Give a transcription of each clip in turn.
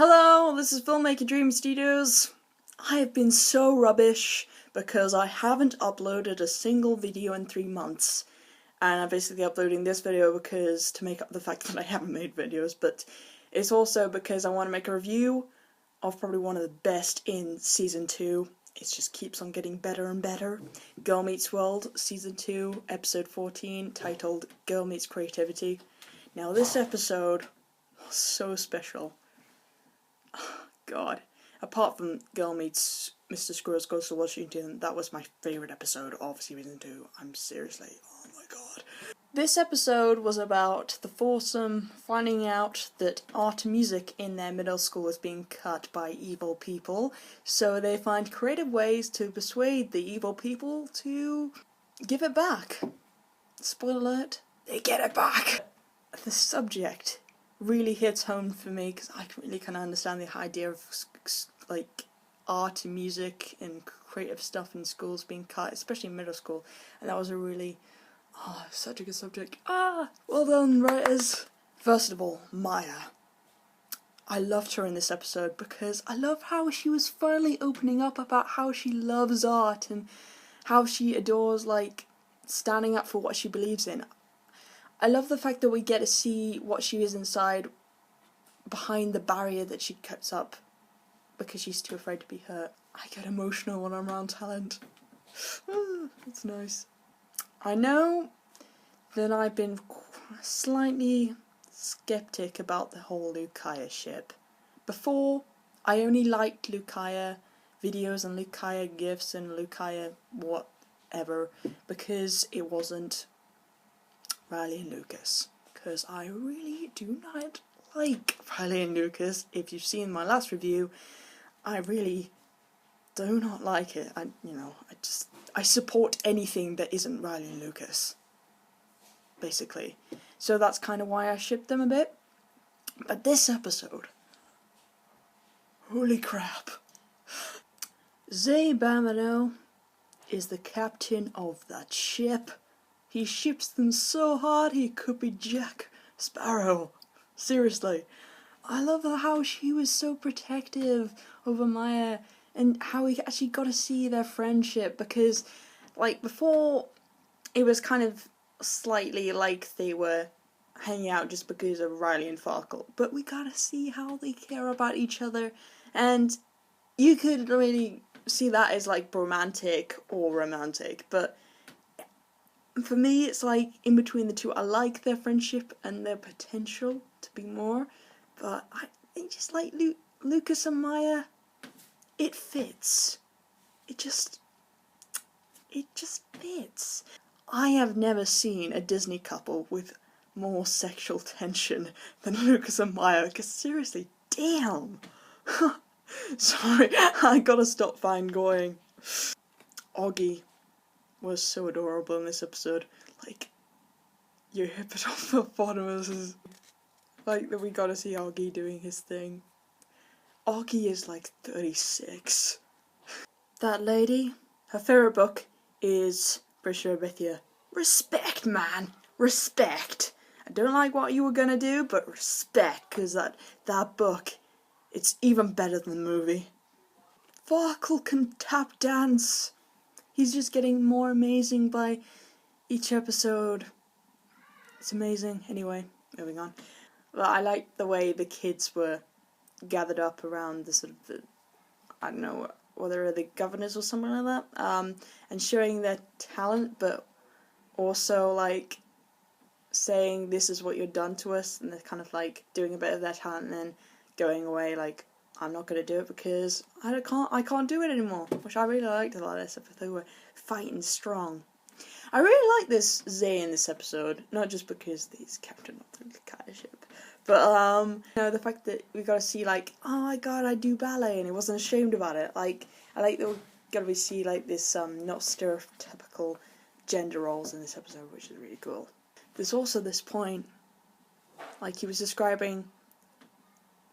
Hello, this is Filmmaker Dream Studios. I have been so rubbish because I haven't uploaded a single video in 3 months. And I'm basically uploading this video because to make up the fact that I haven't made videos, but it's also because I want to make a review of probably one of the best in Season 2. It just keeps on getting better and better. Girl Meets World, Season 2, Episode 14, titled Girl Meets Creativity. Now this episode was so special. God. Apart from Girl Meets Mr. Squirrels Goes to Washington, that was my favourite episode of Season 2. I'm seriously, oh my god. This episode was about the foursome finding out that art and music in their middle school is being cut by evil people, so they find creative ways to persuade the evil people to give it back. Spoiler alert, they get it back! The subject really hits home for me because I really kind of understand the idea of like art and music and creative stuff in schools being cut, especially in middle school, and that was a really such a good subject. Well done, writers. First of all, Maya. I loved her in this episode because I love how she was finally opening up about how she loves art and how she adores like standing up for what she believes in. I love the fact that we get to see what she is inside behind the barrier that she cuts up because she's too afraid to be hurt. I get emotional when I'm around talent. It's nice. I know that I've been slightly skeptic about the whole Lucaya ship. Before, I only liked Lucaya videos and Lucaya gifs and Lucaya whatever because it wasn't Riley and Lucas, because I really do not like Riley and Lucas. If you've seen my last review, I really do not like it. I support anything that isn't Riley and Lucas, basically. So that's kind of why I shipped them a bit. But this episode, holy crap. Zay Bamino is the captain of that ship. He ships them so hard he could be Jack Sparrow. Seriously. I love how she was so protective over Maya and how we actually got to see their friendship because, like, before it was kind of slightly like they were hanging out just because of Riley and Farkle, but we got to see how they care about each other, and you could really see that as like romantic or romantic, but for me, it's like in between the two. I like their friendship and their potential to be more, but I just like Lucas and Maya. It fits. It just fits. I have never seen a Disney couple with more sexual tension than Lucas and Maya, because seriously, damn. Sorry, I gotta stop fangoying. Augie was so adorable in this episode. Like, your hippopotamus, like, that we got to see Augie doing his thing. Augie is like 36. That lady, her favourite book is British Obithia. Respect, man! Respect! I don't like what you were gonna do, but respect, because that book, it's even better than the movie. Farkle can tap dance. He's just getting more amazing by each episode. It's amazing. Anyway, moving on. Well, I liked the way the kids were gathered up around the sort of I don't know whether the governors or something like that, and showing their talent, but also like saying this is what you've done to us, and they're kind of like doing a bit of their talent and then going away like, I'm not going to do it because I can't do it anymore, which I really liked a lot of this episode. They were fighting strong. I really like this Zay in this episode, not just because he's captain of the Lucaya ship, but the fact that we got to see like, oh my god, I do ballet, and he wasn't ashamed about it. Like, I like that we got to see like this not stereotypical gender roles in this episode, which is really cool. There's also this point, like he was describing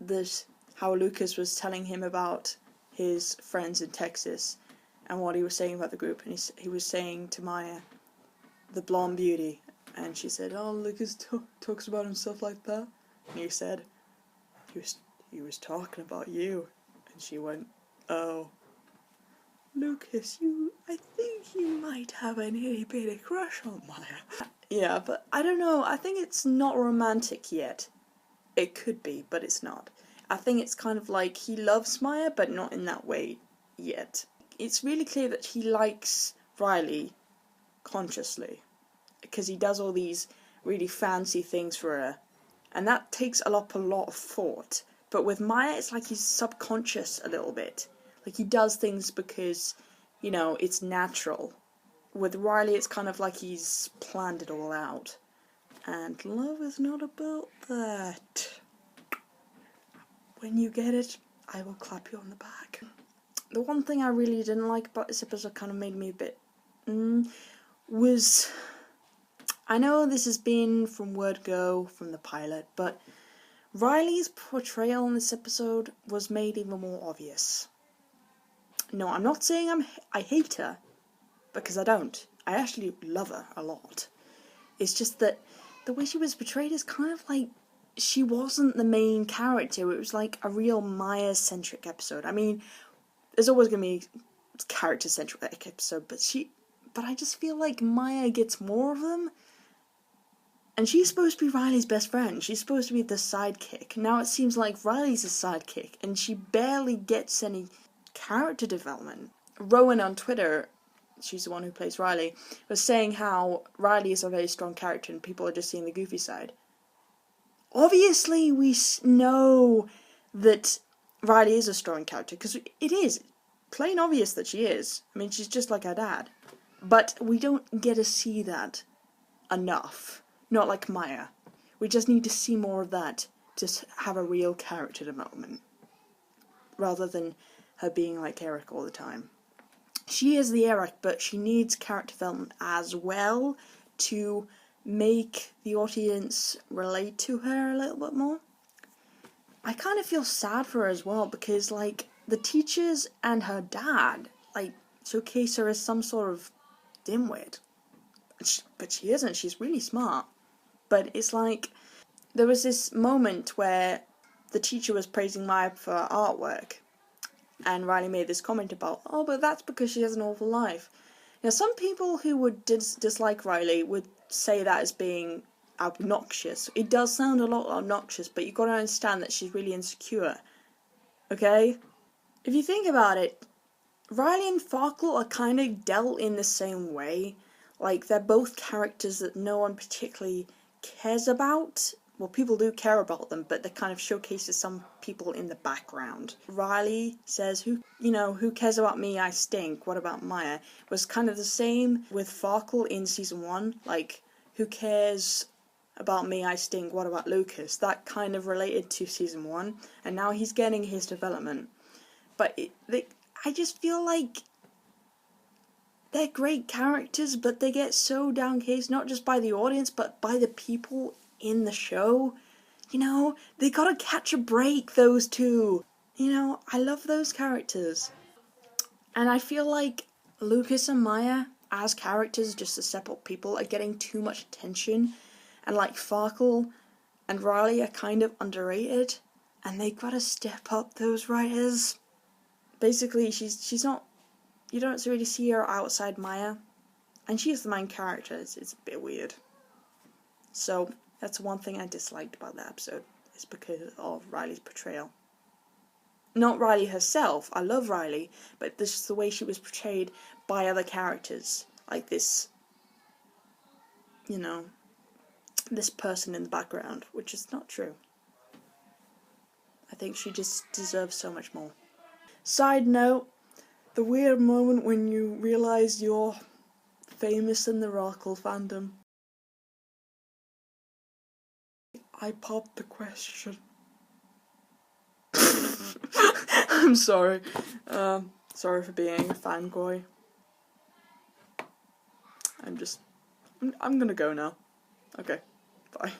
this, how Lucas was telling him about his friends in Texas and what he was saying about the group, and he was saying to Maya, the blonde beauty, and she said, oh, Lucas talks about himself like that, and he said, he was talking about you. And she went, oh, Lucas, I think you might have an itty bitty crush on Maya. Yeah, but I don't know, I think it's not romantic yet. It could be, but it's not. I think it's kind of like he loves Maya, but not in that way yet. It's really clear that he likes Riley consciously, because he does all these really fancy things for her, and that takes a lot of thought. But with Maya, it's like he's subconscious a little bit. Like, he does things because, you know, it's natural. With Riley, it's kind of like he's planned it all out. And love is not about that. When you get it, I will clap you on the back. The one thing I really didn't like about this episode, kind of made me a bit, was, I know this has been from word go, from the pilot, but Riley's portrayal in this episode was made even more obvious. No, I'm not saying I hate her, because I don't. I actually love her a lot. It's just that the way she was portrayed is kind of like she wasn't the main character. It was like a real Maya-centric episode. I mean, there's always going to be a character-centric episode, but I just feel like Maya gets more of them. And she's supposed to be Riley's best friend. She's supposed to be the sidekick. Now it seems like Riley's a sidekick, and she barely gets any character development. Rowan on Twitter, she's the one who plays Riley, was saying how Riley is a very strong character and people are just seeing the goofy side. Obviously, we know that Riley is a strong character, because it is plain obvious that she is. I mean, she's just like her dad. But we don't get to see that enough. Not like Maya. We just need to see more of that to have a real character development, rather than her being like Eric all the time. She is the Eric, but she needs character development as well to make the audience relate to her a little bit more. I kind of feel sad for her as well, because, like, the teachers and her dad, like, showcase her as some sort of dimwit. But she isn't. She's really smart. But it's like, there was this moment where the teacher was praising Maya for her artwork, and Riley made this comment about, oh, but that's because she has an awful life. Now, some people who would dislike Riley would say that as being obnoxious. It does sound a lot obnoxious, but you've got to understand that she's really insecure. Okay? If you think about it, Riley and Farkle are kind of dealt in the same way. Like, they're both characters that no one particularly cares about. Well, people do care about them, but they kind of showcases some people in the background. Riley says, who cares about me, I stink, what about Maya? It was kind of the same with Farkle in season 1, like, who cares about me, I stink, what about Lucas? That kind of related to season 1, and now he's getting his development. But I just feel like they're great characters, but they get so downcased, not just by the audience, but by the people in the show. You know, they gotta catch a break, those two. You know, I love those characters. And I feel like Lucas and Maya, as characters, just as separate people, are getting too much attention. And like Farkle and Riley are kind of underrated. And they gotta step up, those writers. Basically, she's not, you don't really see her outside Maya. And she's the main character, it's a bit weird. So, that's one thing I disliked about the episode, is because of Riley's portrayal. Not Riley herself, I love Riley, but this is the way she was portrayed by other characters. Like this, you know, this person in the background, which is not true. I think she just deserves so much more. Side note, the weird moment when you realise you're famous in the Rockle fandom. I popped the question. I'm sorry. Sorry for being a fanboy. I'm gonna go now. Okay, bye.